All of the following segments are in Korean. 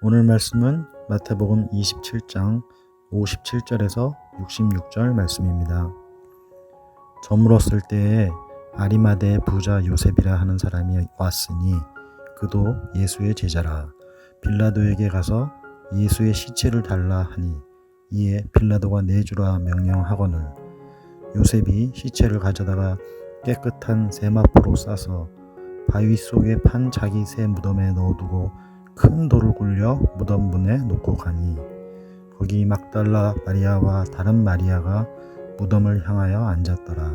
오늘 말씀은 마태복음 27장 57절에서 66절 말씀입니다. 저물었을 때에 아리마대 부자 요셉이라 하는 사람이 왔으니 그도 예수의 제자라. 빌라도에게 가서 예수의 시체를 달라 하니 이에 빌라도가 내주라 명령하거늘 요셉이 시체를 가져다가 깨끗한 세마포로 싸서 바위 속에 판 자기 새 무덤에 넣어두고 큰 돌을 굴려 무덤 문에 놓고 가니 거기 막달라 마리아와 다른 마리아가 무덤을 향하여 앉았더라.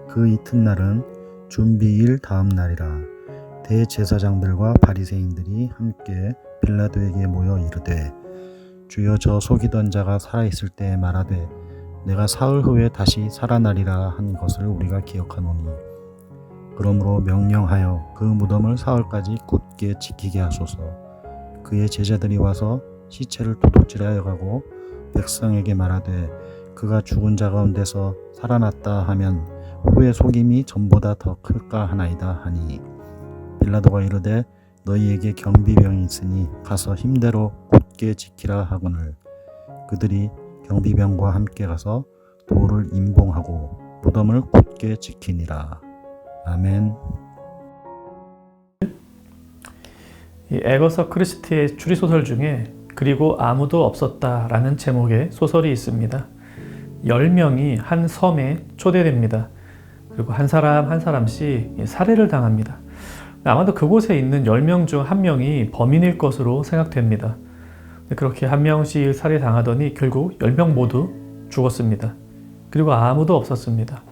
그 이튿날은 준비일 다음 날이라. 대제사장들과 바리새인들이 함께 빌라도에게 모여 이르되 주여 저 속이던 자가 살아있을 때 말하되 내가 사흘 후에 다시 살아나리라 한 것을 우리가 기억하노니 그러므로 명령하여 그 무덤을 사흘까지 굳게 지키게 하소서. 그의 제자들이 와서 시체를 도둑질하여 가고 백성에게 말하되 그가 죽은 자 가운데서 살아났다 하면 후에 속임이 전보다 더 클까 하나이다 하니 빌라도가 이르되 너희에게 경비병이 있으니 가서 힘대로 굳게 지키라 하거늘 그들이 경비병과 함께 가서 돌을 임봉하고 무덤을 굳게 지키니라. 아멘. 이 에거서 크리스티의 추리소설 중에 그리고 아무도 없었다라는 제목의 소설이 있습니다. 10명이 한 섬에 초대됩니다. 그리고 한 사람 한 사람씩 살해를 당합니다. 아마도 그곳에 있는 10명 중 한 명이 범인일 것으로 생각됩니다. 그렇게 한 명씩 살해당하더니 결국 10명 모두 죽었습니다. 그리고 아무도 없었습니다.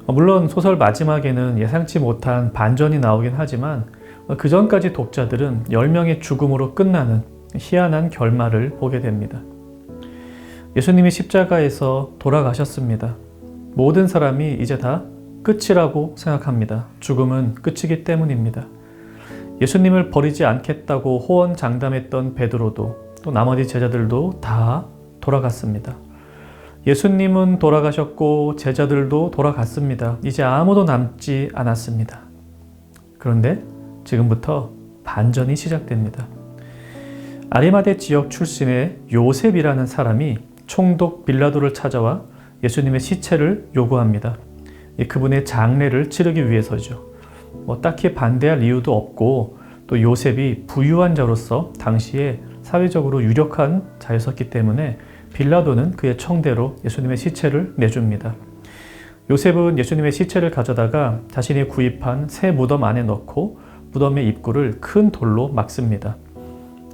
물론 소설 마지막에는 예상치 못한 반전이 나오긴 하지만 그 전까지 독자들은 10명의 죽음으로 끝나는 희한한 결말을 보게 됩니다. 예수님이 십자가에서 돌아가셨습니다. 모든 사람이 이제 다 끝이라고 생각합니다. 죽음은 끝이기 때문입니다. 예수님을 버리지 않겠다고 호언장담했던 베드로도 또 나머지 제자들도 다 돌아갔습니다. 예수님은 돌아가셨고 제자들도 돌아갔습니다. 이제 아무도 남지 않았습니다. 그런데 지금부터 반전이 시작됩니다. 아리마대 지역 출신의 요셉이라는 사람이 총독 빌라도를 찾아와 예수님의 시체를 요구합니다. 그분의 장례를 치르기 위해서죠. 딱히 반대할 이유도 없고 또 요셉이 부유한 자로서 당시에 사회적으로 유력한 자였었기 때문에 빌라도는 그의 청대로 예수님의 시체를 내줍니다. 요셉은 예수님의 시체를 가져다가 자신이 구입한 새 무덤 안에 넣고 무덤의 입구를 큰 돌로 막습니다.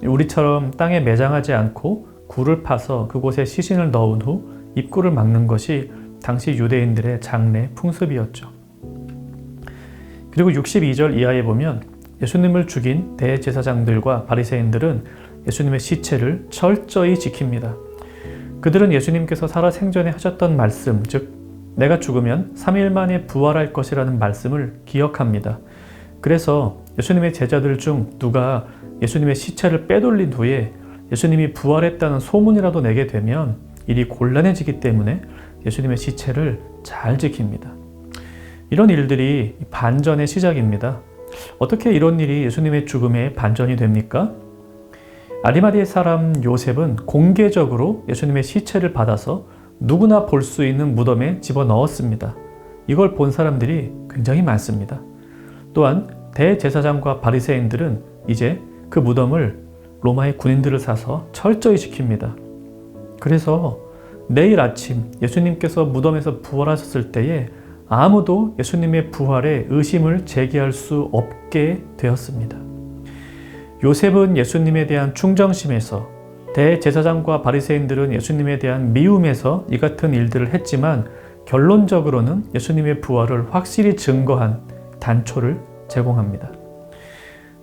우리처럼 땅에 매장하지 않고 굴을 파서 그곳에 시신을 넣은 후 입구를 막는 것이 당시 유대인들의 장례 풍습이었죠. 그리고 62절 이하에 보면 예수님을 죽인 대제사장들과 바리새인들은 예수님의 시체를 철저히 지킵니다. 그들은 예수님께서 살아생전에 하셨던 말씀, 즉 내가 죽으면 3일 만에 부활할 것이라는 말씀을 기억합니다. 그래서 예수님의 제자들 중 누가 예수님의 시체를 빼돌린 후에 예수님이 부활했다는 소문이라도 내게 되면 일이 곤란해지기 때문에 예수님의 시체를 잘 지킵니다. 이런 일들이 반전의 시작입니다. 어떻게 이런 일이 예수님의 죽음에 반전이 됩니까? 아리마대 사람 요셉은 공개적으로 예수님의 시체를 받아서 누구나 볼 수 있는 무덤에 집어넣었습니다. 이걸 본 사람들이 굉장히 많습니다. 또한 대제사장과 바리새인들은 이제 그 무덤을 로마의 군인들을 사서 철저히 지킵니다. 그래서 내일 아침 예수님께서 무덤에서 부활하셨을 때에 아무도 예수님의 부활에 의심을 제기할 수 없게 되었습니다. 요셉은 예수님에 대한 충정심에서, 대제사장과 바리새인들은 예수님에 대한 미움에서 이 같은 일들을 했지만 결론적으로는 예수님의 부활을 확실히 증거한 단초를 제공합니다.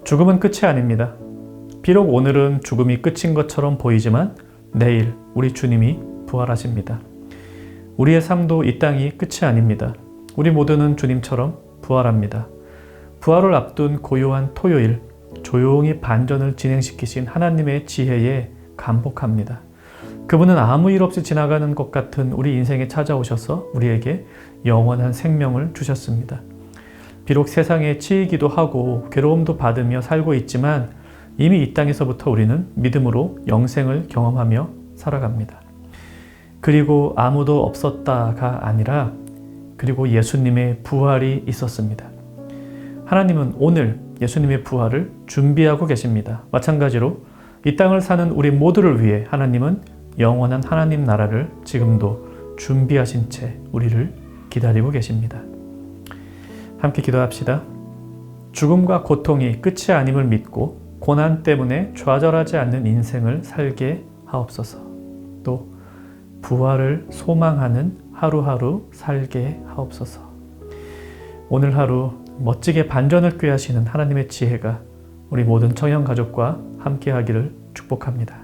죽음은 끝이 아닙니다. 비록 오늘은 죽음이 끝인 것처럼 보이지만 내일 우리 주님이 부활하십니다. 우리의 삶도 이 땅이 끝이 아닙니다. 우리 모두는 주님처럼 부활합니다. 부활을 앞둔 고요한 토요일, 조용히 반전을 진행시키신 하나님의 지혜에 감복합니다. 그분은 아무 일 없이 지나가는 것 같은 우리 인생에 찾아오셔서 우리에게 영원한 생명을 주셨습니다. 비록 세상에 치이기도 하고 괴로움도 받으며 살고 있지만 이미 이 땅에서부터 우리는 믿음으로 영생을 경험하며 살아갑니다. 그리고 아무도 없었다가 아니라 그리고 예수님의 부활이 있었습니다. 하나님은 오늘 예수님의 부활을 준비하고 계십니다. 마찬가지로 이 땅을 사는 우리 모두를 위해 하나님은 영원한 하나님 나라를 지금도 준비하신 채 우리를 기다리고 계십니다. 함께 기도합시다. 죽음과 고통이 끝이 아님을 믿고 고난 때문에 좌절하지 않는 인생을 살게 하옵소서. 또 부활을 소망하는 하루하루 살게 하옵소서. 오늘 하루 멋지게 반전을 꾀하시는 하나님의 지혜가 우리 모든 청년 가족과 함께하기를 축복합니다.